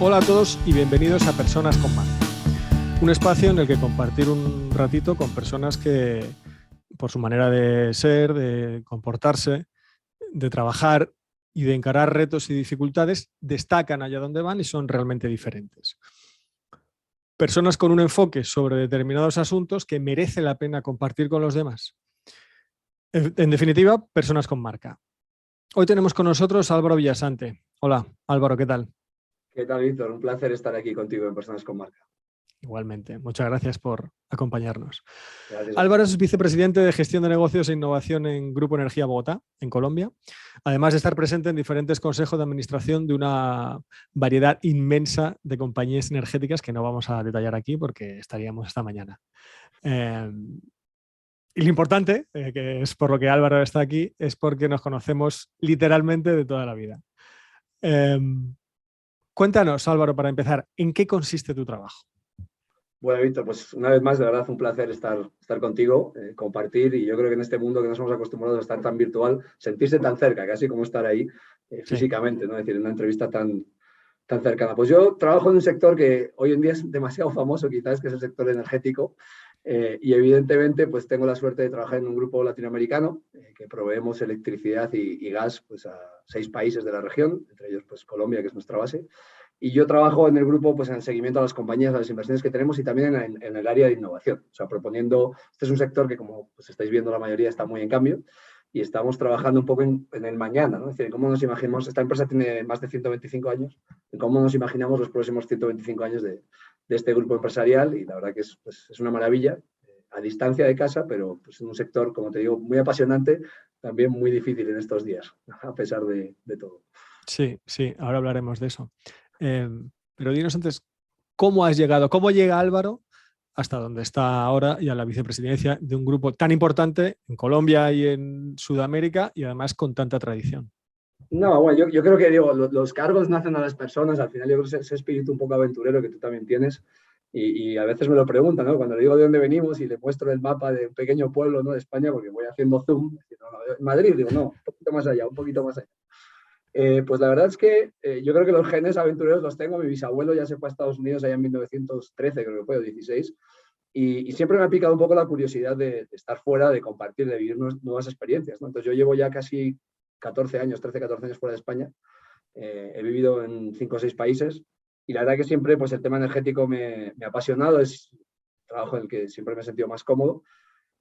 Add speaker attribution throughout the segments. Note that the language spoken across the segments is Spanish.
Speaker 1: Hola a todos y bienvenidos a Personas con Marca, un espacio en el que compartir un ratito con personas que, por su manera de ser, de comportarse, de trabajar y de encarar retos y dificultades, destacan allá donde van y son realmente diferentes. Personas con un enfoque sobre determinados asuntos que merece la pena compartir con los demás. En definitiva, personas con marca. Hoy tenemos con nosotros a Álvaro Villasante. Hola, Álvaro, ¿qué tal?
Speaker 2: ¿Qué tal, Víctor? Un placer estar aquí contigo en Personas con Marca.
Speaker 1: Igualmente, muchas gracias por acompañarnos.
Speaker 2: Gracias a ti.
Speaker 1: Álvaro es vicepresidente de Gestión de Negocios e Innovación en Grupo Energía Bogotá, en Colombia, además de estar presente en diferentes consejos de administración de una variedad inmensa de compañías energéticas que no vamos a detallar aquí porque estaríamos esta mañana. Y lo importante, que es por lo que Álvaro está aquí, es porque nos conocemos literalmente de toda la vida. Cuéntanos, Álvaro, para empezar, ¿en qué consiste tu trabajo?
Speaker 2: Bueno, Víctor, pues una vez más, de verdad, un placer estar contigo, compartir, y yo creo que en este mundo que nos hemos acostumbrado a estar tan virtual, sentirse tan cerca, casi como estar ahí físicamente, ¿no? Es decir, en una entrevista tan cercana. Pues yo trabajo en un sector que hoy en día es demasiado famoso, quizás, que es el sector energético, y evidentemente pues tengo la suerte de trabajar en un grupo latinoamericano que proveemos electricidad y gas pues, a 6 países de la región, entre ellos pues, Colombia, que es nuestra base. Y yo trabajo en el grupo pues, en el seguimiento a las compañías, a las inversiones que tenemos y también en el área de innovación. O sea, proponiendo, este es un sector que como pues, estáis viendo la mayoría está muy en cambio y estamos trabajando un poco en el mañana, ¿no? Es decir, cómo nos imaginamos, esta empresa tiene más de 125 años, en cómo nos imaginamos los próximos 125 años de este grupo empresarial y la verdad que pues, es una maravilla, a distancia de casa, pero pues, en un sector, como te digo, muy apasionante, también muy difícil en estos días, a pesar de todo.
Speaker 1: Sí, sí, ahora hablaremos de eso. Pero dinos antes, ¿cómo has llegado? ¿Cómo llega Álvaro hasta donde está ahora y a la vicepresidencia de un grupo tan importante en Colombia y en Sudamérica y además con tanta tradición?
Speaker 2: No, bueno, yo creo que digo, los cargos nacen a las personas, al final yo creo que ese espíritu un poco aventurero que tú también tienes y a veces me lo preguntan, ¿no? Cuando le digo de dónde venimos y le muestro el mapa de un pequeño pueblo, ¿no? De España, porque voy haciendo zoom, en Madrid, digo, no, un poquito más allá, un poquito más allá. Pues la verdad es que yo creo que los genes aventureros los tengo. Mi bisabuelo ya se fue a Estados Unidos allá en 1913, creo que fue, o 16, y siempre me ha picado un poco la curiosidad de estar fuera, de compartir, de vivir nuevas experiencias, ¿no? Entonces yo llevo ya casi 14 años, 13, 14 años fuera de España. He vivido en 5 o 6 países y la verdad que siempre pues, el tema energético me ha apasionado, es un trabajo en el que siempre me he sentido más cómodo.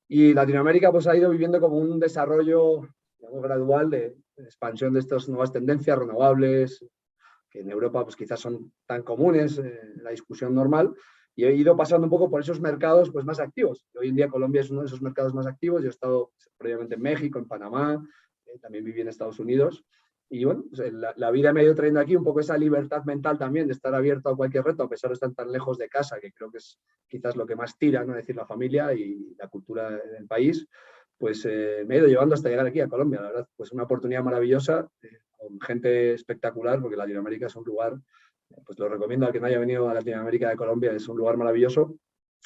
Speaker 2: Y Latinoamérica pues, ha ido viviendo como un desarrollo, digamos, gradual de expansión de estas nuevas tendencias renovables, que en Europa pues, quizás son tan comunes en la discusión normal, y he ido pasando un poco por esos mercados pues, más activos. Hoy en día Colombia es uno de esos mercados más activos. Yo he estado previamente en México, en Panamá, también viví en Estados Unidos. Y bueno, pues, la vida me ha ido trayendo aquí un poco esa libertad mental también de estar abierto a cualquier reto, a pesar de estar tan lejos de casa, que creo que es quizás lo que más tira, ¿no? Es decir, la familia y la cultura del país. Pues me he ido llevando hasta llegar aquí a Colombia, la verdad, pues una oportunidad maravillosa, con gente espectacular, porque Latinoamérica es un lugar, pues lo recomiendo al que no haya venido a Latinoamérica de Colombia, es un lugar maravilloso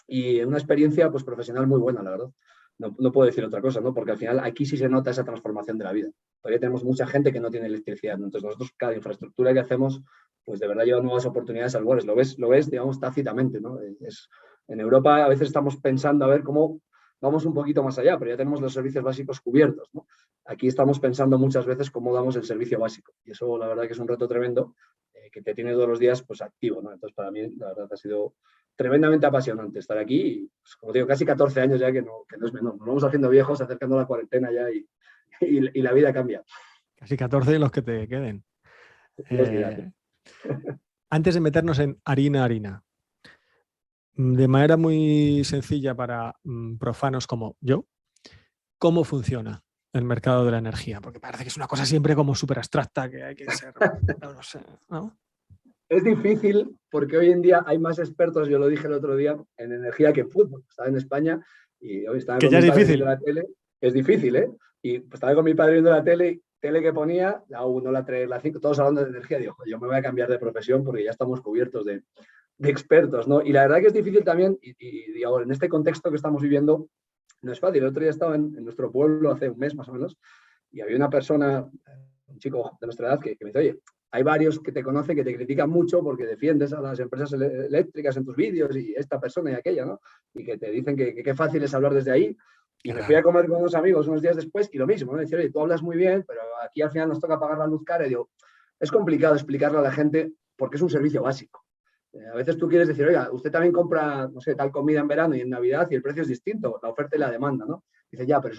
Speaker 2: y una experiencia pues profesional muy buena, la verdad. No puedo decir otra cosa, ¿no? Porque al final aquí sí se nota esa transformación de la vida. Todavía tenemos mucha gente que no tiene electricidad, ¿no? Entonces nosotros cada infraestructura que hacemos, pues de verdad lleva nuevas oportunidades al lugar. Lo ves, digamos, tácitamente, ¿no? En Europa a veces estamos pensando a ver cómo vamos un poquito más allá, pero ya tenemos los servicios básicos cubiertos, ¿no? Aquí estamos pensando muchas veces cómo damos el servicio básico y eso la verdad que es un reto tremendo que te tiene todos los días pues activo, ¿no? Entonces para mí la verdad ha sido tremendamente apasionante estar aquí y, pues, como digo, casi 14 años ya que no es menor. Nos vamos haciendo viejos, acercando a la cuarentena ya y la vida cambia.
Speaker 1: Casi 14 los que te queden.
Speaker 2: Dios dirá.
Speaker 1: Antes de meternos en harina, de manera muy sencilla para profanos como yo, ¿cómo funciona el mercado de la energía? Porque parece que es una cosa siempre como súper abstracta, que hay que ser, no lo sé, ¿no?
Speaker 2: Es difícil porque hoy en día hay más expertos, yo lo dije el otro día, en energía que en fútbol. Estaba en España y hoy estaba
Speaker 1: Que
Speaker 2: con
Speaker 1: ya
Speaker 2: mi
Speaker 1: es
Speaker 2: padre viendo
Speaker 1: difícil.
Speaker 2: la tele. Es difícil, ¿eh? Y pues, estaba con mi padre viendo la tele que ponía, la 1, la 3, la 5, todos hablando de energía. Digo, yo me voy a cambiar de profesión porque ya estamos cubiertos de expertos, ¿no? Y la verdad que es difícil también, y digo, en este contexto que estamos viviendo, no es fácil. El otro día estaba en nuestro pueblo hace un mes más o menos y había una persona, un chico de nuestra edad, que me dice, oye, hay varios que te conocen que te critican mucho porque defiendes a las empresas eléctricas en tus vídeos y esta persona y aquella, ¿no? Y que te dicen que qué fácil es hablar desde ahí. Y me fui a comer con unos amigos unos días después y lo mismo, ¿no? Decir, oye, tú hablas muy bien, pero aquí al final nos toca pagar la luz cara. Y digo, es complicado explicarle a la gente porque es un servicio básico. A veces tú quieres decir, oiga, usted también compra, no sé, tal comida en verano y en Navidad y el precio es distinto, la oferta y la demanda, ¿no? Dice, ya, pero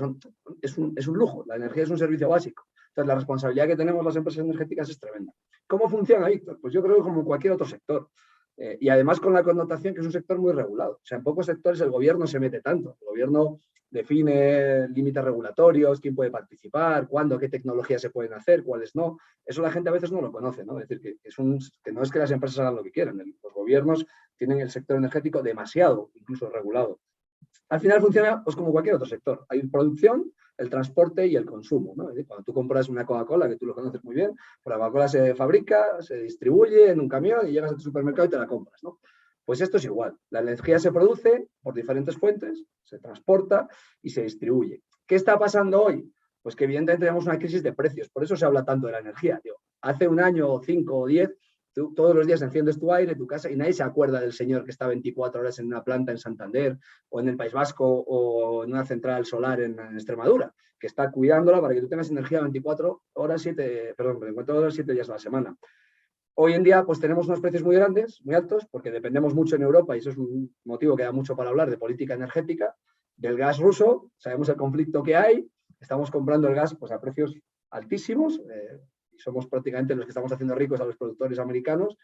Speaker 2: es un lujo, la energía es un servicio básico. Entonces, la responsabilidad que tenemos las empresas energéticas es tremenda. ¿Cómo funciona, Víctor? Pues yo creo que como cualquier otro sector. Y además con la connotación que es un sector muy regulado. O sea, en pocos sectores el gobierno se mete tanto. El gobierno define límites regulatorios, quién puede participar, cuándo, qué tecnologías se pueden hacer, cuáles no. Eso la gente a veces no lo conoce, ¿no? Es decir, que no es que las empresas hagan lo que quieran. Los gobiernos tienen el sector energético demasiado, incluso regulado. Al final funciona pues como cualquier otro sector. Hay producción, el transporte y el consumo, ¿no? Cuando tú compras una Coca-Cola, que tú lo conoces muy bien, pues la Coca-Cola se fabrica, se distribuye en un camión y llegas a tu supermercado y te la compras, ¿no? Pues esto es igual. La energía se produce por diferentes fuentes, se transporta y se distribuye. ¿Qué está pasando hoy? Pues que evidentemente tenemos una crisis de precios. Por eso se habla tanto de la energía. Tío. Hace un año o 5 o 10, tú todos los días enciendes tu aire, tu casa y nadie se acuerda del señor que está 24 horas en una planta en Santander o en el País Vasco o en una central solar en Extremadura, que está cuidándola para que tú tengas energía 24 horas, 7 días a la semana. Hoy en día, pues tenemos unos precios muy grandes, muy altos, porque dependemos mucho en Europa, y eso es un motivo que da mucho para hablar de política energética, del gas ruso. Sabemos el conflicto que hay, estamos comprando el gas pues, a precios altísimos, y somos prácticamente los que estamos haciendo ricos a los productores americanos,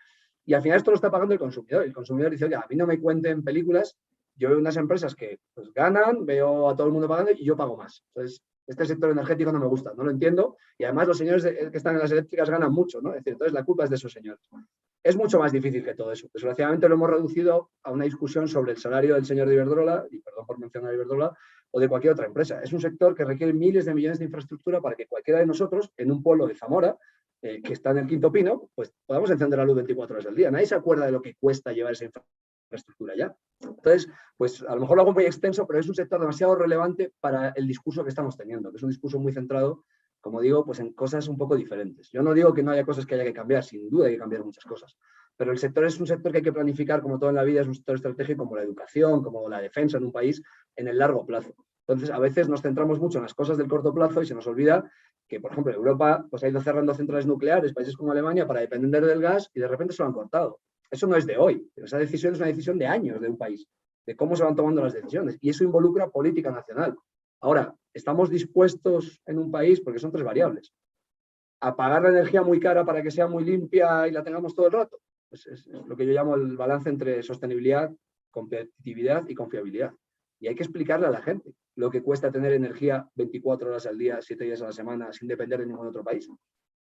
Speaker 2: y al final esto lo está pagando el consumidor. El consumidor dice, oye, a mí no me cuenten películas, yo veo unas empresas que pues, ganan, veo a todo el mundo pagando y yo pago más. Entonces, este sector energético no me gusta, no lo entiendo, y además los señores que están en las eléctricas ganan mucho, ¿no? Es decir, entonces la culpa es de esos señores. Es mucho más difícil que todo eso. Desgraciadamente lo hemos reducido a una discusión sobre el salario del señor de Iberdrola, y perdón por mencionar Iberdrola, o de cualquier otra empresa. Es un sector que requiere miles de millones de infraestructura para que cualquiera de nosotros, en un pueblo de Zamora, que está en el Quinto Pino, pues podamos encender la luz 24 horas al día. Nadie se acuerda de lo que cuesta llevar esa infraestructura ya. Entonces, pues a lo mejor lo hago muy extenso, pero es un sector demasiado relevante para el discurso que estamos teniendo, que es un discurso muy centrado, como digo, pues en cosas un poco diferentes. Yo no digo que no haya cosas que haya que cambiar, sin duda hay que cambiar muchas cosas, pero el sector es un sector que hay que planificar, como todo en la vida, es un sector estratégico como la educación, como la defensa en un país, en el largo plazo. Entonces, a veces nos centramos mucho en las cosas del corto plazo y se nos olvida que, por ejemplo, Europa pues, ha ido cerrando centrales nucleares, países como Alemania, para depender del gas y de repente se lo han cortado. Eso no es de hoy, esa decisión es una decisión de años de un país, de cómo se van tomando las decisiones, y eso involucra política nacional. Ahora, ¿estamos dispuestos en un país, porque son tres variables, a pagar la energía muy cara para que sea muy limpia y la tengamos todo el rato? Pues es lo que yo llamo el balance entre sostenibilidad, competitividad y confiabilidad. Y hay que explicarle a la gente lo que cuesta tener energía 24 horas al día, 7 días a la semana, sin depender de ningún otro país.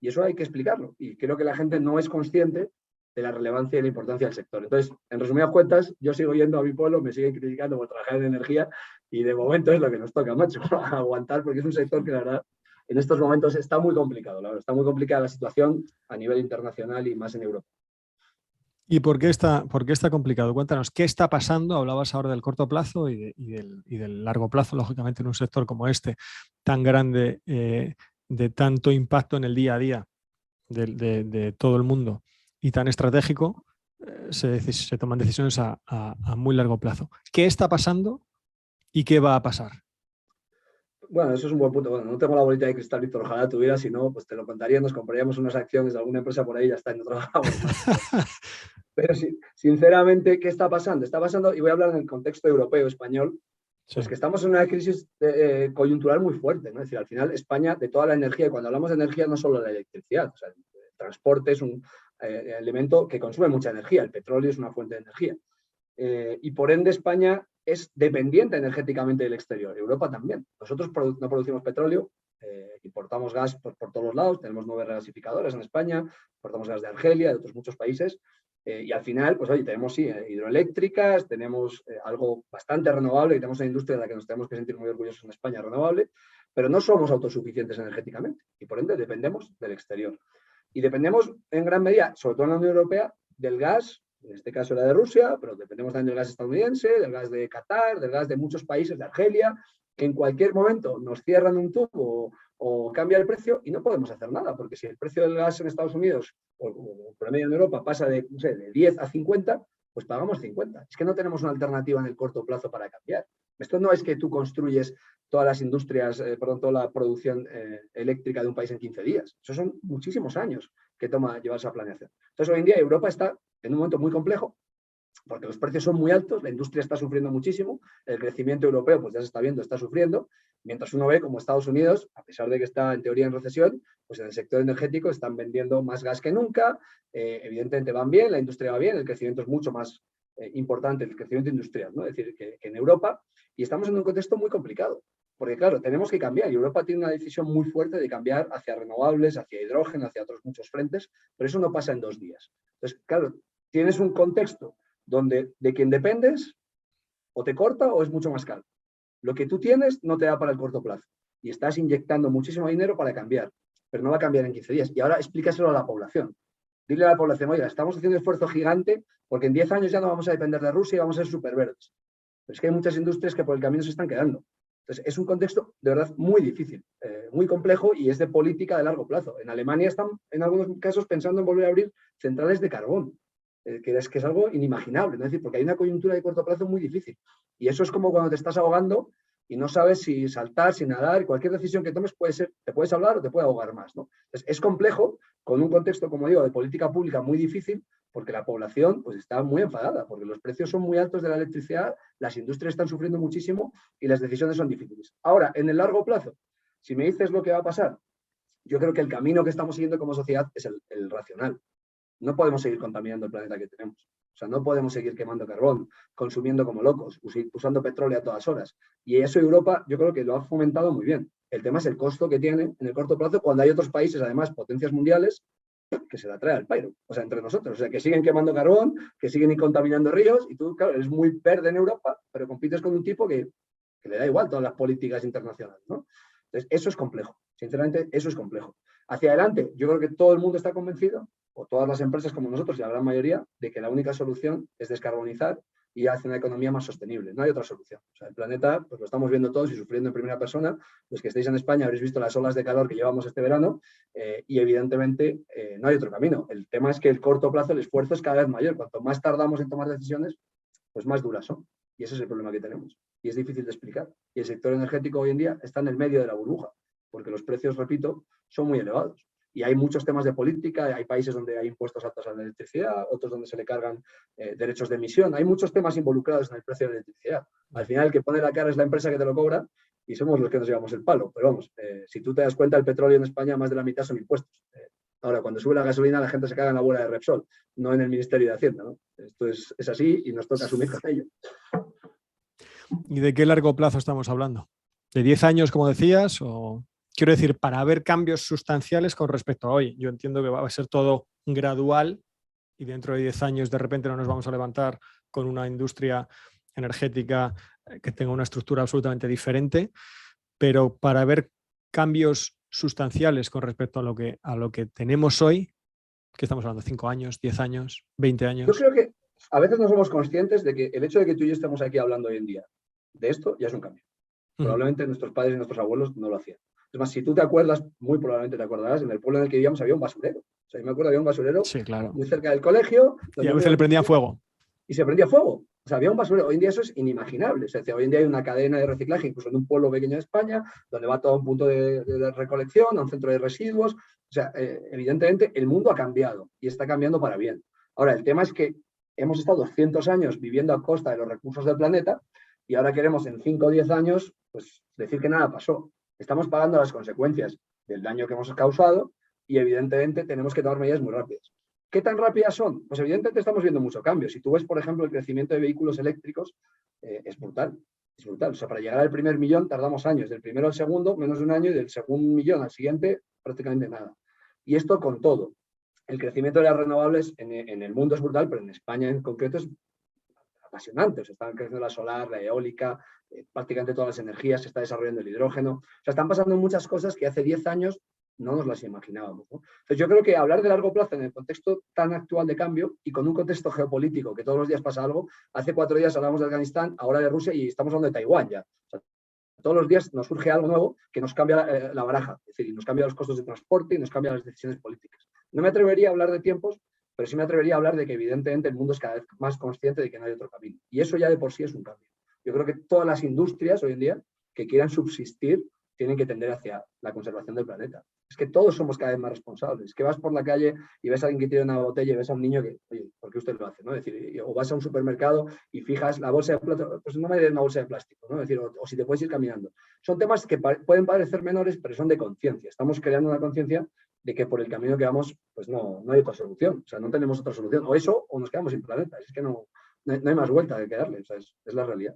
Speaker 2: Y eso hay que explicarlo. Y creo que la gente no es consciente de la relevancia y la importancia del sector. Entonces, en resumidas cuentas, yo sigo yendo a mi pueblo, me siguen criticando por trabajar en energía y de momento es lo que nos toca, macho, aguantar, porque es un sector que la verdad en estos momentos está muy complicado, la verdad, está muy complicada la situación a nivel internacional y más en Europa.
Speaker 1: ¿Y por qué está complicado? Cuéntanos, ¿qué está pasando? Hablabas ahora del corto plazo y del largo plazo, lógicamente, en un sector como este, tan grande, de tanto impacto en el día a día de todo el mundo y tan estratégico, se toman decisiones a muy largo plazo. ¿Qué está pasando y qué va a pasar?
Speaker 2: Bueno, eso es un buen punto. Bueno, no tengo la bolita de cristal, Víctor, ojalá tuviera, si no, pues te lo contaría, nos compraríamos unas acciones de alguna empresa por ahí y ya está, y no trabajamos más. Pero sí, sinceramente, ¿qué está pasando? Está pasando, y voy a hablar en el contexto europeo, español, pues que estamos en una crisis coyuntural muy fuerte, ¿no? Es decir, al final España, de toda la energía, y cuando hablamos de energía no solo la electricidad, o sea, el transporte es un elemento que consume mucha energía, el petróleo es una fuente de energía. Y por ende España es dependiente energéticamente del exterior, Europa también. Nosotros no producimos petróleo, importamos gas por todos los lados, tenemos 9 regasificadoras en España, importamos gas de Argelia, de otros muchos países, y al final, pues oye, tenemos sí, hidroeléctricas, tenemos algo bastante renovable, y tenemos una industria de la que nos tenemos que sentir muy orgullosos en España, renovable, pero no somos autosuficientes energéticamente, y por ende dependemos del exterior. Y dependemos en gran medida, sobre todo en la Unión Europea, del gas, en este caso era de Rusia, pero dependemos también del gas estadounidense, del gas de Qatar, del gas de muchos países, de Argelia, que en cualquier momento nos cierran un tubo o cambia el precio y no podemos hacer nada, porque si el precio del gas en Estados Unidos o promedio en Europa pasa de, no sé, de 10 a 50, pues pagamos 50. Es que no tenemos una alternativa en el corto plazo para cambiar. Esto no es que tú construyes todas las industrias, toda la producción eléctrica de un país en 15 días. Eso son muchísimos años que toma llevar esa planeación. Entonces, hoy en día Europa está en un momento muy complejo, porque los precios son muy altos, la industria está sufriendo muchísimo, el crecimiento europeo, pues ya se está viendo, está sufriendo, mientras uno ve como Estados Unidos, a pesar de que está en teoría en recesión, pues en el sector energético están vendiendo más gas que nunca, evidentemente van bien, la industria va bien, el crecimiento es mucho más importante, el crecimiento industrial, ¿no? Es decir, que en Europa, y estamos en un contexto muy complicado, porque claro, tenemos que cambiar, y Europa tiene una decisión muy fuerte de cambiar hacia renovables, hacia hidrógeno, hacia otros muchos frentes, pero eso no pasa en 2 días. Entonces, claro, tienes un contexto donde de quien dependes o te corta o es mucho más caro. Lo que tú tienes no te da para el corto plazo y estás inyectando muchísimo dinero para cambiar, pero no va a cambiar en 15 días. Y ahora explícaselo a la población. Dile a la población, oiga, estamos haciendo un esfuerzo gigante porque en 10 años ya no vamos a depender de Rusia y vamos a ser superverdes. Pero es que hay muchas industrias que por el camino se están quedando. Entonces, es un contexto de verdad muy difícil, muy complejo y es de política de largo plazo. En Alemania están, en algunos casos, pensando en volver a abrir centrales de carbón. Que es algo inimaginable, ¿no? Es decir, porque hay una coyuntura de corto plazo muy difícil. Y eso es como cuando te estás ahogando y no sabes si saltar, si nadar, cualquier decisión que tomes puede ser, te puedes salvar o te puede ahogar más, ¿no? Entonces, es complejo, con un contexto, como digo, de política pública muy difícil, porque la población pues, está muy enfadada, porque los precios son muy altos de la electricidad, las industrias están sufriendo muchísimo y las decisiones son difíciles. Ahora, en el largo plazo, si me dices lo que va a pasar, yo creo que el camino que estamos siguiendo como sociedad es el racional. No podemos seguir contaminando el planeta que tenemos. O sea, no podemos seguir quemando carbón, consumiendo como locos, usando petróleo a todas horas. Y eso Europa yo creo que lo ha fomentado muy bien. El tema es el costo que tiene en el corto plazo cuando hay otros países, además, potencias mundiales, que se la trae al pairo. O sea, entre nosotros. O sea, que siguen quemando carbón, que siguen contaminando ríos y tú, claro, eres muy verde en Europa, pero compites con un tipo que le da igual todas las políticas internacionales, ¿no? Entonces, eso es complejo. Sinceramente, eso es complejo. Hacia adelante, yo creo que todo el mundo está convencido, o todas las empresas como nosotros y la gran mayoría, de que la única solución es descarbonizar y hacer una economía más sostenible. No hay otra solución. O sea, el planeta, pues lo estamos viendo todos y sufriendo en primera persona. Los que estéis en España habréis visto las olas de calor que llevamos este verano y evidentemente no hay otro camino. El tema es que el corto plazo, el esfuerzo es cada vez mayor. Cuanto más tardamos en tomar decisiones, pues más duras son. Y ese es el problema que tenemos. Y es difícil de explicar. Y el sector energético hoy en día está en el medio de la burbuja, porque los precios, repito, son muy elevados. Y hay muchos temas de política, hay países donde hay impuestos altos a la electricidad, otros donde se le cargan derechos de emisión. Hay muchos temas involucrados en el precio de la electricidad. Al final, el que pone la cara es la empresa que te lo cobra y somos los que nos llevamos el palo. Pero vamos, si tú te das cuenta, el petróleo en España, más de la mitad son impuestos. Ahora, cuando sube la gasolina, la gente se caga en la bola de Repsol, no en el Ministerio de Hacienda, ¿no? Esto es así y nos toca asumir con ello.
Speaker 1: ¿Y de qué largo plazo estamos hablando? ¿De 10 años, como decías? O quiero decir, para ver cambios sustanciales con respecto a hoy. Yo entiendo que va a ser todo gradual y dentro de 10 años de repente no nos vamos a levantar con una industria energética que tenga una estructura absolutamente diferente, pero para ver cambios sustanciales con respecto a lo que tenemos hoy, ¿qué estamos hablando? ¿5 años, 10 años, 20 años?
Speaker 2: Yo creo que a veces no somos conscientes de que el hecho de que tú y yo estemos aquí hablando hoy en día de esto ya es un cambio. Probablemente nuestros padres y nuestros abuelos no lo hacían. Es más, si tú te acuerdas, muy probablemente te acordarás, en el pueblo en el que vivíamos había un basurero. O sea, yo me acuerdo, había un basurero
Speaker 1: sí, claro,
Speaker 2: muy cerca del colegio.
Speaker 1: Y a veces le prendían fuego.
Speaker 2: Y se prendía fuego. O sea, había un basurero. Hoy en día eso es inimaginable. O sea, hoy en día hay una cadena de reciclaje, incluso en un pueblo pequeño de España, donde va todo a un punto de recolección, a un centro de residuos. O sea, evidentemente el mundo ha cambiado y está cambiando para bien. Ahora, el tema es que hemos estado 200 años viviendo a costa de los recursos del planeta y ahora queremos en 5 o 10 años pues, decir que nada pasó. Estamos pagando las consecuencias del daño que hemos causado y evidentemente tenemos que tomar medidas muy rápidas. ¿Qué tan rápidas son? Pues evidentemente estamos viendo mucho cambio. Si tú ves, por ejemplo, el crecimiento de vehículos eléctricos, es brutal. Es brutal. O sea, para llegar al primer millón tardamos años. Del primero al segundo, menos de un año, y del segundo millón al siguiente, prácticamente nada. Y esto con todo. El crecimiento de las renovables en el mundo es brutal, pero en España en concreto es apasionante. O sea, están creciendo la solar, la eólica, prácticamente todas las energías, se está desarrollando el hidrógeno. O sea, están pasando muchas cosas que hace 10 años no nos las imaginábamos, ¿no? Entonces yo creo que hablar de largo plazo en el contexto tan actual de cambio y con un contexto geopolítico que todos los días pasa algo, hace 4 días hablamos de Afganistán, ahora de Rusia y estamos hablando de Taiwán ya. O sea, Todos los días nos surge algo nuevo que nos cambia la baraja, es decir, nos cambia los costos de transporte y nos cambia las decisiones políticas. No me atrevería a hablar de tiempos, pero sí me atrevería a hablar de que evidentemente el mundo es cada vez más consciente de que no hay otro camino. Y eso ya de por sí es un cambio. Yo creo que todas las industrias hoy en día que quieran subsistir tienen que tender hacia la conservación del planeta. Es que todos somos cada vez más responsables. Es que vas por la calle y ves a alguien que tiene una botella y ves a un niño que, oye, ¿por qué usted lo hace? ¿No? Es decir, o vas a un supermercado y fijas la bolsa de plástico, pues no me des una bolsa de plástico, ¿no? Es decir, o si te puedes ir caminando. Son temas que pueden parecer menores, pero son de conciencia. Estamos creando una conciencia de que por el camino que vamos, pues no hay otra solución. O sea, no tenemos otra solución. O eso, o nos quedamos sin planeta. Es que no hay más vuelta de quedarle. O sea, es la realidad.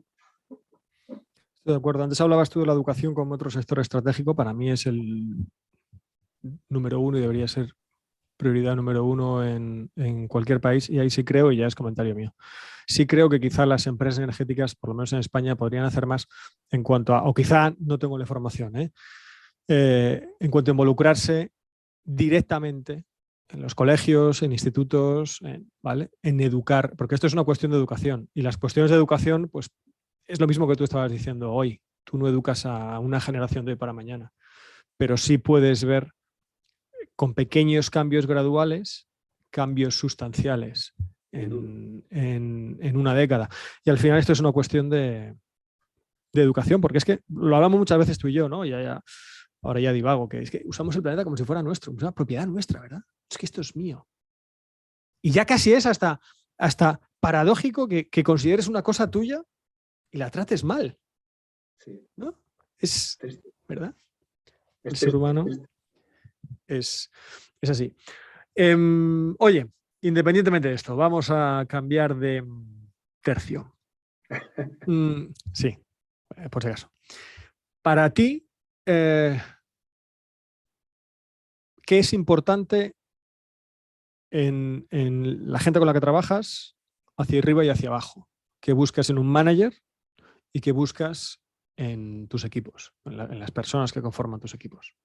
Speaker 1: Estoy de acuerdo. Antes hablabas tú de la educación como otro sector estratégico. Para mí es el número uno y debería ser prioridad número uno en cualquier país. Y ahí sí creo, y ya es comentario mío, sí creo que quizá las empresas energéticas, por lo menos en España, podrían hacer más en cuanto a, o quizá no tengo la información, en cuanto a involucrarse directamente en los colegios, en institutos, ¿vale? En educar, porque esto es una cuestión de educación y las cuestiones de educación, pues es lo mismo que tú estabas diciendo hoy. Tú no educas a una generación de hoy para mañana, pero sí puedes ver con pequeños cambios graduales, cambios sustanciales en una década. Y al final esto es una cuestión de educación, porque es que lo hablamos muchas veces tú y yo, ¿no? Ahora ya divago, que es que usamos el planeta como si fuera nuestro, es una propiedad nuestra, ¿verdad? Es que esto es mío. Y ya casi es hasta paradójico que consideres una cosa tuya y la trates mal.
Speaker 2: Sí.
Speaker 1: ¿No? Es, ¿verdad?
Speaker 2: El
Speaker 1: ser humano es así. Oye, independientemente de esto, vamos a cambiar de tercio. Sí, por si acaso. Para ti, ¿qué es importante en la gente con la que trabajas, hacia arriba y hacia abajo? ¿Qué buscas en un manager y qué buscas en tus equipos, en las personas que conforman tus equipos?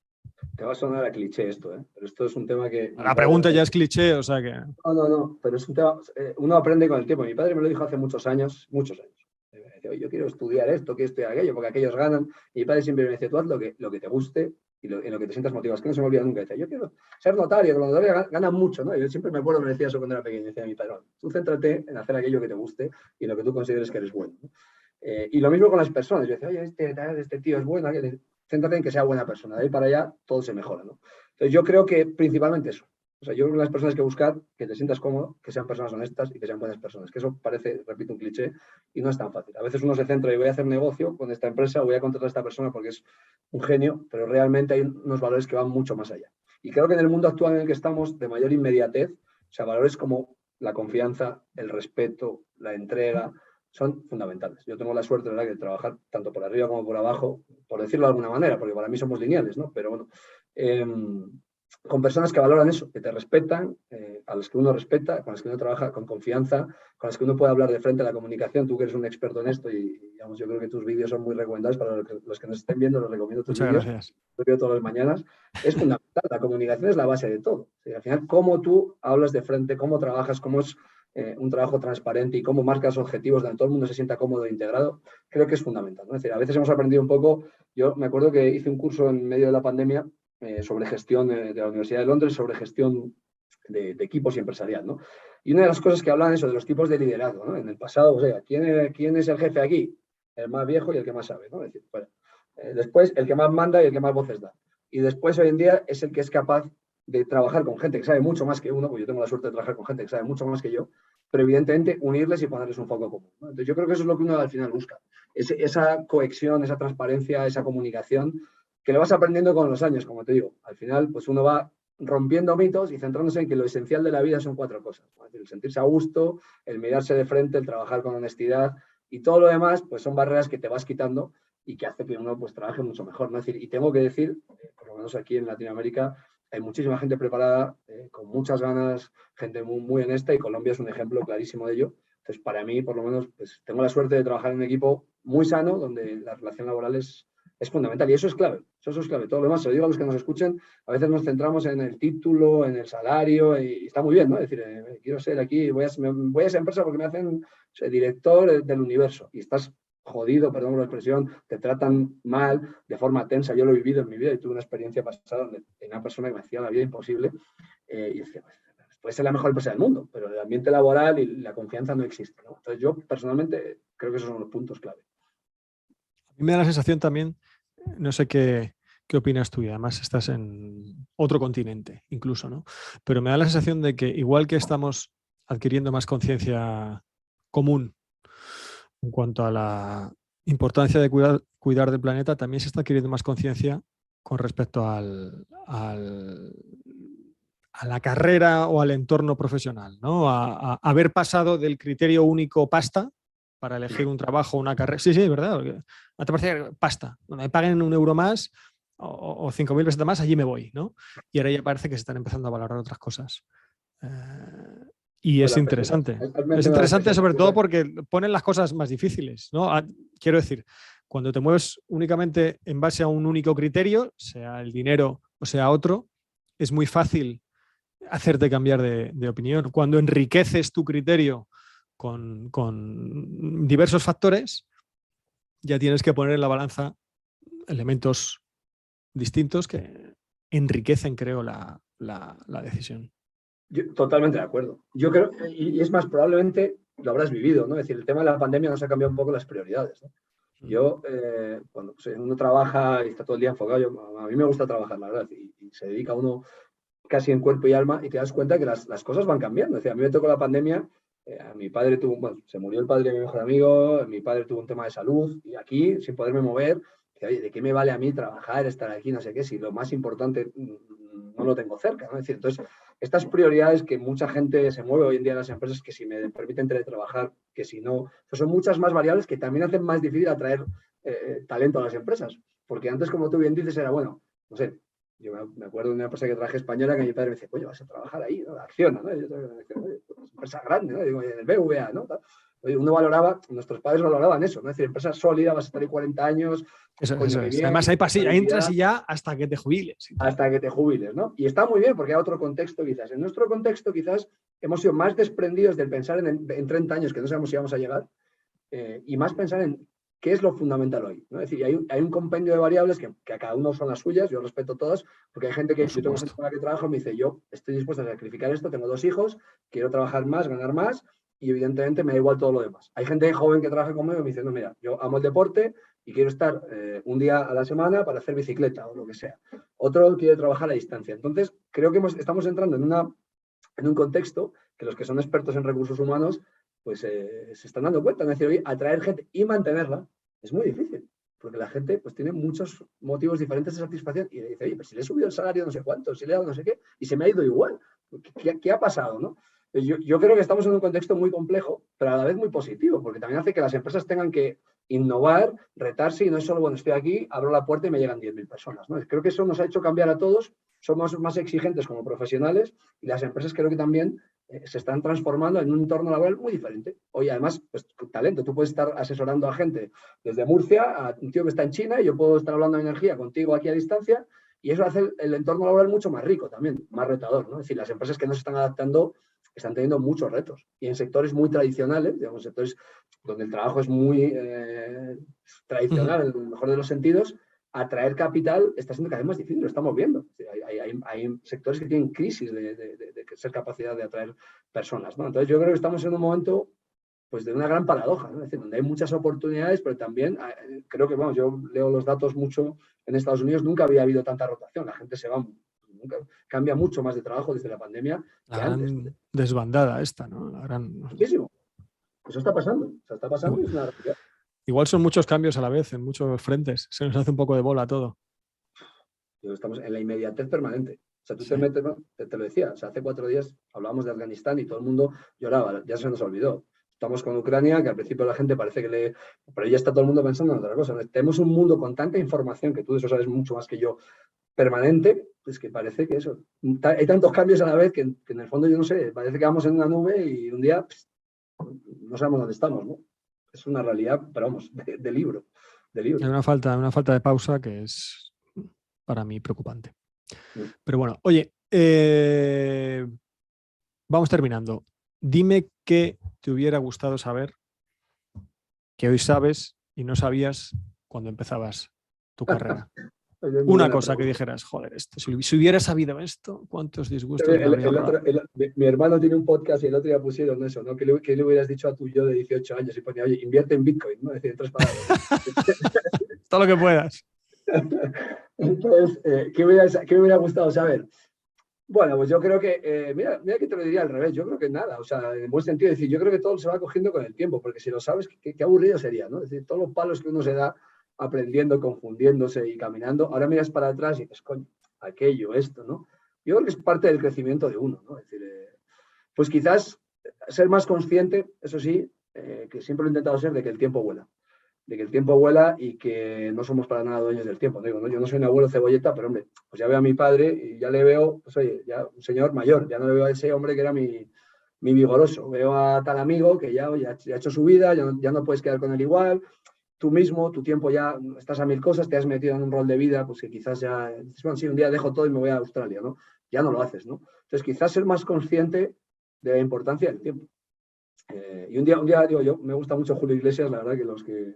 Speaker 2: Te va a sonar a cliché esto, pero esto es un tema que...
Speaker 1: La pregunta ya es cliché, o sea que...
Speaker 2: No, pero es un tema... uno aprende con el tiempo. Mi padre me lo dijo hace muchos años. Me decía, yo quiero estudiar esto, quiero estudiar aquello, porque aquellos ganan. Y mi padre siempre me decía, tú haz lo que te guste y en lo que te sientas motivado. Es que no se me olvida nunca. Decía, yo quiero ser notario, que los notarios ganan mucho, ¿no? Y yo siempre me acuerdo, me decía eso cuando era pequeño. Decía mi padre, tú céntrate en hacer aquello que te guste y en lo que tú consideres que eres bueno, ¿no? Y lo mismo con las personas. Yo decía, oye, este tío es bueno, céntrate en que sea buena persona. De ahí para allá todo se mejora, ¿no? Entonces yo creo que principalmente eso. O sea, yo creo que las personas que buscar, que te sientas cómodo, que sean personas honestas y que sean buenas personas. Que eso parece, repito, un cliché y no es tan fácil. A veces uno se centra y voy a hacer negocio con esta empresa, voy a contratar a esta persona porque es un genio, pero realmente hay unos valores que van mucho más allá. Y creo que en el mundo actual en el que estamos, de mayor inmediatez, o sea, valores como la confianza, el respeto, la entrega, son fundamentales. Yo tengo la suerte, ¿verdad?, de trabajar tanto por arriba como por abajo, por decirlo de alguna manera, porque para mí somos lineales, ¿no? Pero bueno, con personas que valoran eso, que te respetan, a los que uno respeta, con las que uno trabaja con confianza, con las que uno puede hablar de frente a la comunicación. Tú que eres un experto en esto y digamos, yo creo que tus vídeos son muy recomendables para los que nos estén viendo, los recomiendo tus vídeos.
Speaker 1: Gracias.
Speaker 2: Los veo todas las mañanas. Es fundamental, la comunicación es la base de todo. O sea, al final, cómo tú hablas de frente, cómo trabajas, cómo es un trabajo transparente y cómo marcas objetivos donde todo el mundo se sienta cómodo e integrado, creo que es fundamental, ¿no? Es decir, a veces hemos aprendido un poco, yo me acuerdo que hice un curso en medio de la pandemia sobre gestión de la Universidad de Londres, sobre gestión de equipos y empresarial, ¿no? Y una de las cosas que hablan eso, de los tipos de liderazgo, ¿no? En el pasado, o sea, ¿quién es el jefe aquí? El más viejo y el que más sabe, ¿no? Es decir, bueno, después, el que más manda y el que más voces da. Y después, hoy en día, es el que es capaz de trabajar con gente que sabe mucho más que uno, porque yo tengo la suerte de trabajar con gente que sabe mucho más que yo, pero evidentemente unirles y ponerles un foco común, ¿no? Entonces yo creo que eso es lo que uno al final busca, esa cohesión, esa transparencia, esa comunicación, que lo vas aprendiendo con los años, como te digo. Al final, pues uno va rompiendo mitos y centrándose en que lo esencial de la vida son 4 cosas, ¿no? Es decir, el sentirse a gusto, el mirarse de frente, el trabajar con honestidad, y todo lo demás, pues son barreras que te vas quitando y que hace que uno pues trabaje mucho mejor, ¿no? Es decir, y tengo que decir, por lo menos aquí en Latinoamérica, hay muchísima gente preparada, con muchas ganas, gente muy, muy honesta, y Colombia es un ejemplo clarísimo de ello. Entonces, para mí, por lo menos, pues tengo la suerte de trabajar en un equipo muy sano, donde la relación laboral es fundamental, y eso es clave, eso es clave. Todo lo demás, se lo digo a los que nos escuchen, a veces nos centramos en el título, en el salario, y está muy bien, ¿no? Es decir, quiero ser aquí, voy a esa empresa porque me hacen director del universo, y estás jodido, perdón por la expresión, te tratan mal, de forma tensa. Yo lo he vivido en mi vida y tuve una experiencia pasada donde tenía una persona que me hacía la vida imposible y decía, pues, puede ser la mejor empresa del mundo, pero el ambiente laboral y la confianza no existe, ¿no? Entonces yo personalmente creo que esos son los puntos clave.
Speaker 1: A mí me da la sensación también, no sé qué opinas tú, y además estás en otro continente incluso, ¿no? Pero me da la sensación de que igual que estamos adquiriendo más conciencia común en cuanto a la importancia de cuidar del planeta, también se está adquiriendo más conciencia con respecto a la carrera o al entorno profesional, ¿no? A haber pasado del criterio único pasta para elegir un trabajo, una carrera. Sí, sí, ¿verdad? Porque no te parece pasta. Donde me paguen €1 más o 5.000 pesetas más, allí me voy, ¿no? Y ahora ya parece que se están empezando a valorar otras cosas. Y
Speaker 2: Pues
Speaker 1: es interesante.
Speaker 2: has
Speaker 1: Es
Speaker 2: mencionado la
Speaker 1: interesante sobre todo
Speaker 2: especialización.
Speaker 1: porque ponen las cosas más difíciles, ¿no? Quiero decir, cuando te mueves únicamente en base a un único criterio, sea el dinero o sea otro, es muy fácil hacerte cambiar de opinión. Cuando enriqueces tu criterio con diversos factores, ya tienes que poner en la balanza elementos distintos que enriquecen, creo, la decisión.
Speaker 2: Yo, totalmente de acuerdo. Yo creo, y es más, probablemente lo habrás vivido, ¿no? Es decir, el tema de la pandemia nos ha cambiado un poco las prioridades, ¿no? Yo, cuando pues, uno trabaja y está todo el día enfocado, a mí me gusta trabajar, la verdad, y se dedica uno casi en cuerpo y alma y te das cuenta que las cosas van cambiando. Es decir, a mí me tocó la pandemia, a mi padre tuvo, bueno, se murió el padre de mi mejor amigo, mi padre tuvo un tema de salud y aquí, sin poderme mover, que, oye, ¿de qué me vale a mí trabajar, estar aquí, no sé qué, si lo más importante no lo tengo cerca, ¿no? Es decir, entonces, estas prioridades que mucha gente se mueve hoy en día en las empresas, que si me permiten teletrabajar, que si no, son muchas más variables que también hacen más difícil atraer talento a las empresas. Porque antes, como tú bien dices, era, bueno, no sé, yo me acuerdo de una empresa que traje española que mi padre me dice, coño, vas a trabajar ahí, ¿no? Acciona, ¿no? Y yo también me decía, oye, es una empresa grande, ¿no? Y digo, en el BVA, ¿no? Oye, uno valoraba, nuestros padres valoraban eso, ¿no? Es decir, empresa sólida, vas a estar ahí 40 años,
Speaker 1: Eso
Speaker 2: coño, que
Speaker 1: es.
Speaker 2: bien,
Speaker 1: Además, hay pasillo, entras
Speaker 2: estabilidad,
Speaker 1: y ya hasta que te jubiles.
Speaker 2: hasta que te jubiles, ¿no? Y está muy bien porque hay otro contexto quizás. En nuestro contexto quizás hemos sido más desprendidos del pensar en 30 años que no sabemos si vamos a llegar y más pensar en qué es lo fundamental hoy, ¿no? Es decir, hay un compendio de variables que a cada uno son las suyas, yo respeto todas, porque hay gente que, yo tengo gente con la que trabajo, me dice, yo estoy dispuesto a sacrificar esto, tengo 2 hijos, quiero trabajar más, ganar más, y evidentemente me da igual todo lo demás. Hay gente joven que trabaja conmigo y me dice, no, mira, yo amo el deporte y quiero estar un día a la semana para hacer bicicleta o lo que sea. Otro quiere trabajar a distancia. Entonces, creo que estamos entrando en un contexto que los que son expertos en recursos humanos pues se están dando cuenta. Es decir, oye, atraer gente y mantenerla es muy difícil, porque la gente pues tiene muchos motivos diferentes de satisfacción y le dice, oye, pues si le he subido el salario no sé cuánto, si le he dado no sé qué, y se me ha ido igual. ¿Qué ha pasado, no? Yo creo que estamos en un contexto muy complejo, pero a la vez muy positivo, porque también hace que las empresas tengan que innovar, retarse, y no es solo, bueno, estoy aquí, abro la puerta y me llegan 10.000 personas, ¿no? Creo que eso nos ha hecho cambiar a todos, somos más exigentes como profesionales y las empresas creo que también se están transformando en un entorno laboral muy diferente. Hoy, además, pues talento, tú puedes estar asesorando a gente desde Murcia, a un tío que está en China, y yo puedo estar hablando de energía contigo aquí a distancia, y eso hace el entorno laboral mucho más rico también, más retador, ¿no? Es decir, las empresas que no se están adaptando están teniendo muchos retos, y en sectores muy tradicionales, digamos, sectores donde el trabajo es muy tradicional, en el mejor de los sentidos, atraer capital está siendo cada vez más difícil, lo estamos viendo. Hay sectores que tienen crisis de ser capacidad de atraer personas, ¿no? Entonces yo creo que estamos en un momento pues de una gran paradoja, ¿no? Es decir, donde hay muchas oportunidades, pero también creo que, vamos, yo leo los datos mucho en Estados Unidos, nunca había habido tanta rotación, la gente se va, nunca, cambia mucho más de trabajo desde la pandemia
Speaker 1: La
Speaker 2: que antes.
Speaker 1: gran desbandada esta, ¿no? La gran...
Speaker 2: Muchísimo. Eso está pasando, o sea, está pasando y es una realidad.
Speaker 1: Igual son muchos cambios a la vez, en muchos frentes. Se nos hace un poco de bola todo.
Speaker 2: Estamos en la inmediatez permanente. O sea, tú te
Speaker 1: Sí.
Speaker 2: metes, te lo decía, o sea, hace 4 días hablábamos de Afganistán y todo el mundo lloraba, ya se nos olvidó. Estamos con Ucrania, que al principio la gente parece que le... Pero ya está todo el mundo pensando en otra cosa. Tenemos un mundo con tanta información, que tú de eso sabes mucho más que yo, permanente, pues que parece que eso... Hay tantos cambios a la vez que en el fondo, yo no sé, parece que vamos en una nube y un día no sabemos dónde estamos, ¿no? Es una realidad, pero vamos, de libro.
Speaker 1: Hay una falta de pausa que es para mí preocupante. Pero bueno, oye, vamos terminando. Dime qué te hubiera gustado saber, que hoy sabes y no sabías cuando empezabas tu carrera?
Speaker 2: Oye, es muy
Speaker 1: Una
Speaker 2: buena
Speaker 1: cosa que
Speaker 2: pregunta.
Speaker 1: dijeras, joder, esto, si hubiera sabido esto, ¿cuántos disgustos me habría ahorrado?
Speaker 2: Mi hermano tiene un podcast y el otro día pusieron eso, ¿no? ¿Qué le hubieras dicho a tu yo de 18 años? Y ponía, oye, invierte en Bitcoin, ¿no? Es decir, en 3 palabras, ¿no?
Speaker 1: Todo lo que puedas.
Speaker 2: Entonces, qué me hubiera gustado saber? Bueno, pues yo creo que, mira que te lo diría al revés, yo creo que nada, o sea, en buen sentido, es decir, yo creo que todo se va cogiendo con el tiempo, porque si lo sabes, qué aburrido sería, ¿no? Es decir, todos los palos que uno se da aprendiendo, confundiéndose y caminando, ahora miras para atrás y dices, coño, aquello, esto, ¿no? Yo creo que es parte del crecimiento de uno, ¿no? Es decir, pues quizás ser más consciente, eso sí, que siempre lo he intentado ser, de que el tiempo vuela. De que el tiempo vuela y que no somos para nada dueños del tiempo. Digo, ¿no? Yo no soy un abuelo cebolleta, pero hombre, pues ya veo a mi padre y ya le veo, pues oye, ya un señor mayor, ya no le veo a ese hombre que era mi vigoroso. Veo a tal amigo que ya ha hecho su vida, ya no puedes quedar con él igual. Tú mismo, tu tiempo ya estás a 1000 cosas, te has metido en un rol de vida, pues que quizás ya, bueno, sí, un día dejo todo y me voy a Australia, ¿no? Ya no lo haces, ¿no? Entonces, quizás ser más consciente de la importancia del tiempo. Y un día digo yo, me gusta mucho Julio Iglesias, la verdad que los que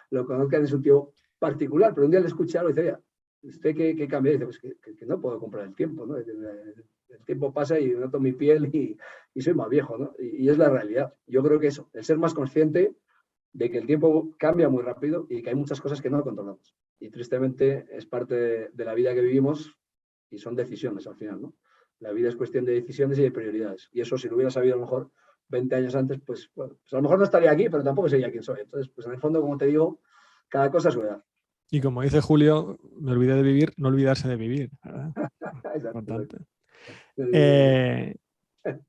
Speaker 2: lo conozcan es un tío particular, pero un día le escuché algo y dice, oye, ¿usted qué cambia? Y dice, pues que no puedo comprar el tiempo, ¿no? El tiempo pasa y noto mi piel y soy más viejo, ¿no? Y es la realidad. Yo creo que eso, el ser más consciente de que el tiempo cambia muy rápido y que hay muchas cosas que no controlamos. Y tristemente es parte de la vida que vivimos y son decisiones al final, ¿no? La vida es cuestión de decisiones y de prioridades. Y eso, si lo hubiera sabido a lo mejor 20 años antes, pues, bueno, pues a lo mejor no estaría aquí, pero tampoco sería quien soy. Entonces, pues en el fondo, como te digo, cada cosa a su edad.
Speaker 1: Y como dice Julio, me olvidé de vivir, no olvidarse de vivir, ¿verdad?
Speaker 2: Exacto,
Speaker 1: Importante.
Speaker 2: exacto.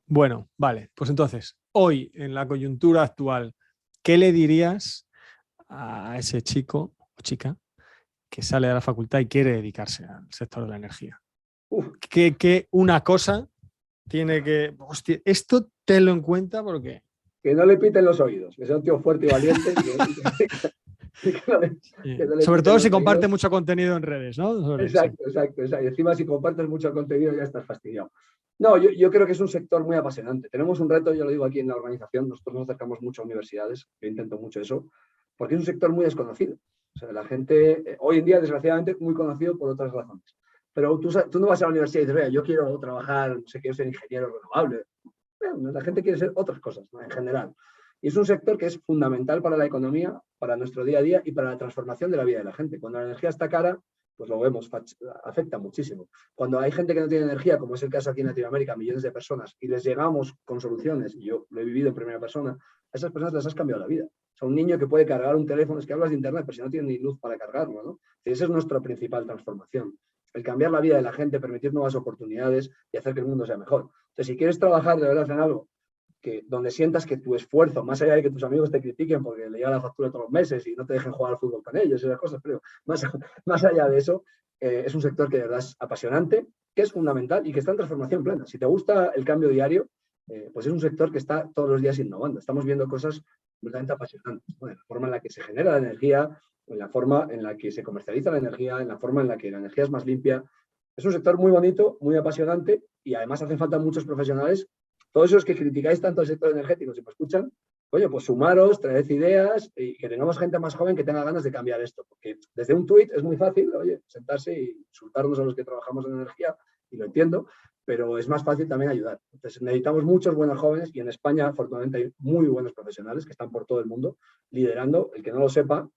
Speaker 1: Bueno, vale. Pues entonces, hoy, en la coyuntura actual, ¿qué le dirías a ese chico o chica que sale de la facultad y quiere dedicarse al sector de la energía?
Speaker 2: Uf,
Speaker 1: ¿Qué una cosa tiene que... Hostia, esto tenlo en cuenta porque...
Speaker 2: que no le piten los oídos, que sea un tío fuerte y valiente y que no le
Speaker 1: Sobre
Speaker 2: piten
Speaker 1: todo si
Speaker 2: los
Speaker 1: comparte
Speaker 2: oídos.
Speaker 1: mucho contenido en redes, ¿no? Sobre eso.
Speaker 2: Exacto. Y encima, si compartes mucho contenido, ya estás fastidiado. No, yo creo que es un sector muy apasionante. Tenemos un reto, yo lo digo aquí en la organización, nosotros nos acercamos mucho a universidades, yo intento mucho eso, porque es un sector muy desconocido. O sea, la gente, hoy en día, desgraciadamente, es muy conocido por otras razones. Pero tú no vas a la universidad y dices, vea, yo quiero trabajar, no sé, quiero ser ingeniero renovable. Bueno, la gente quiere ser otras cosas, ¿no? En general. Y es un sector que es fundamental para la economía, para nuestro día a día y para la transformación de la vida de la gente. Cuando la energía está cara, pues lo vemos, afecta muchísimo. Cuando hay gente que no tiene energía, como es el caso aquí en Latinoamérica, millones de personas, y les llegamos con soluciones, y yo lo he vivido en primera persona, a esas personas les has cambiado la vida. O sea, un niño que puede cargar un teléfono, es que hablas de internet, pero si no tiene ni luz para cargarlo, ¿no? Esa es nuestra principal transformación. El cambiar la vida de la gente, permitir nuevas oportunidades y hacer que el mundo sea mejor. Entonces, si quieres trabajar de verdad en algo donde sientas que tu esfuerzo, más allá de que tus amigos te critiquen porque le llega la factura todos los meses y no te dejen jugar al fútbol con ellos y esas cosas, pero más allá de eso, es un sector que de verdad es apasionante, que es fundamental y que está en transformación plena. Si te gusta el cambio diario, pues es un sector que está todos los días innovando. Estamos viendo cosas verdaderamente apasionantes, ¿no? En la forma en la que se genera la energía, en la forma en la que se comercializa la energía, en la forma en la que la energía es más limpia. Es un sector muy bonito, muy apasionante y además hacen falta muchos profesionales. Todos esos que criticáis tanto el sector energético, si me escuchan, oye, pues sumaros, traed ideas y que tengamos gente más joven que tenga ganas de cambiar esto. Porque desde un tuit es muy fácil, oye, sentarse y insultarnos a los que trabajamos en energía, y lo entiendo, pero es más fácil también ayudar. Entonces necesitamos muchos buenos jóvenes y en España, afortunadamente, hay muy buenos profesionales que están por todo el mundo liderando. El que no lo sepa,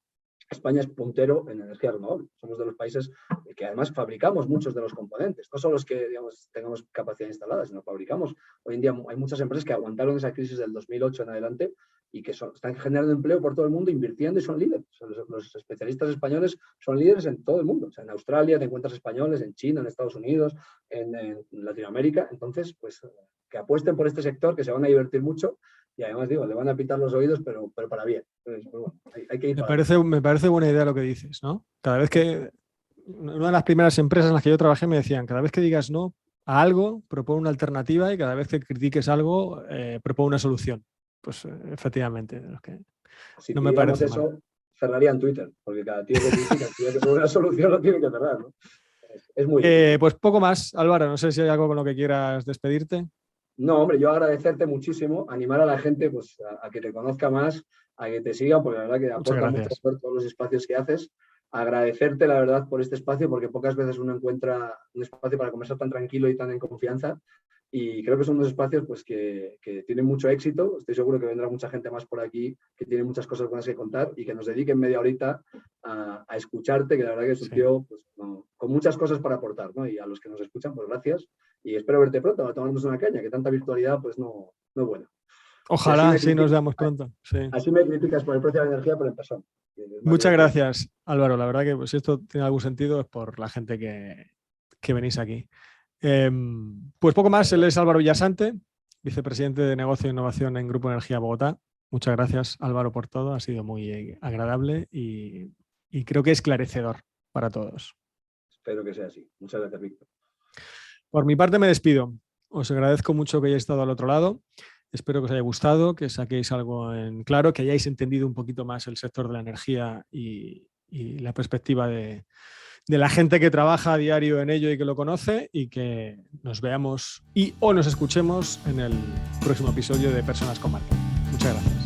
Speaker 2: España es puntero en energía renovable. Somos de los países que además fabricamos muchos de los componentes. No solo es que digamos, tengamos capacidad instalada, sino fabricamos. Hoy en día hay muchas empresas que aguantaron esa crisis del 2008 en adelante y que están generando empleo por todo el mundo, invirtiendo y son líderes. O sea, los especialistas españoles son líderes en todo el mundo. O sea, en Australia te encuentras españoles, en China, en Estados Unidos, en Latinoamérica. Entonces, pues que apuesten por este sector, que se van a divertir mucho y además digo, le van a pitar los oídos, pero para bien. Entonces, pues, bueno, hay que ir para adelante.
Speaker 1: Me parece buena idea lo que dices, ¿no? Cada vez que... Una de las primeras empresas en las que yo trabajé me decían, cada vez que digas no a algo, propone una alternativa y cada vez que critiques algo, propone una solución. Pues efectivamente,
Speaker 2: Si
Speaker 1: no me
Speaker 2: pidiéramos
Speaker 1: parece mal.
Speaker 2: eso, cerraría en Twitter, porque cada tío que critica, el tío que pone una solución lo tiene que cerrar, ¿no? Es muy difícil.
Speaker 1: Pues poco más, Álvaro, no sé si hay algo con lo que quieras despedirte.
Speaker 2: No, hombre, yo agradecerte muchísimo, animar a la gente pues, a que te conozca más, a que te siga, porque la verdad que
Speaker 1: Muchas
Speaker 2: aporta mucho
Speaker 1: gracias.
Speaker 2: por todos los espacios que haces. Agradecerte, la verdad, por este espacio, porque pocas veces uno encuentra un espacio para conversar tan tranquilo y tan en confianza. Y creo que son unos espacios pues, que tienen mucho éxito. Estoy seguro que vendrá mucha gente más por aquí que tiene muchas cosas buenas que contar y que nos dediquen media horita a escucharte, que la verdad que es un
Speaker 1: Sí.
Speaker 2: tío pues, no, con muchas cosas para aportar, ¿no? Y a los que nos escuchan, pues gracias. Y espero verte pronto a tomarnos una caña, que tanta virtualidad pues no es buena. Y
Speaker 1: Ojalá sí nos veamos pronto. Sí.
Speaker 2: así me criticas por el precio de la energía, pero en persona. Es más
Speaker 1: Muchas
Speaker 2: divertido.
Speaker 1: gracias, Álvaro. La verdad que pues, si esto tiene algún sentido es por la gente que venís aquí. Pues poco más, él es Álvaro Villasante, vicepresidente de Negocio e Innovación en Grupo Energía Bogotá. Muchas gracias, Álvaro, por todo. Ha sido muy agradable y creo que esclarecedor para todos.
Speaker 2: Espero que sea así. Muchas gracias, Víctor.
Speaker 1: Por mi parte me despido. Os agradezco mucho que hayáis estado al otro lado. Espero que os haya gustado, que saquéis algo en claro, que hayáis entendido un poquito más el sector de la energía y la perspectiva de la gente que trabaja a diario en ello y que lo conoce, y que nos veamos o nos escuchemos en el próximo episodio de Personas con Marca. Muchas gracias.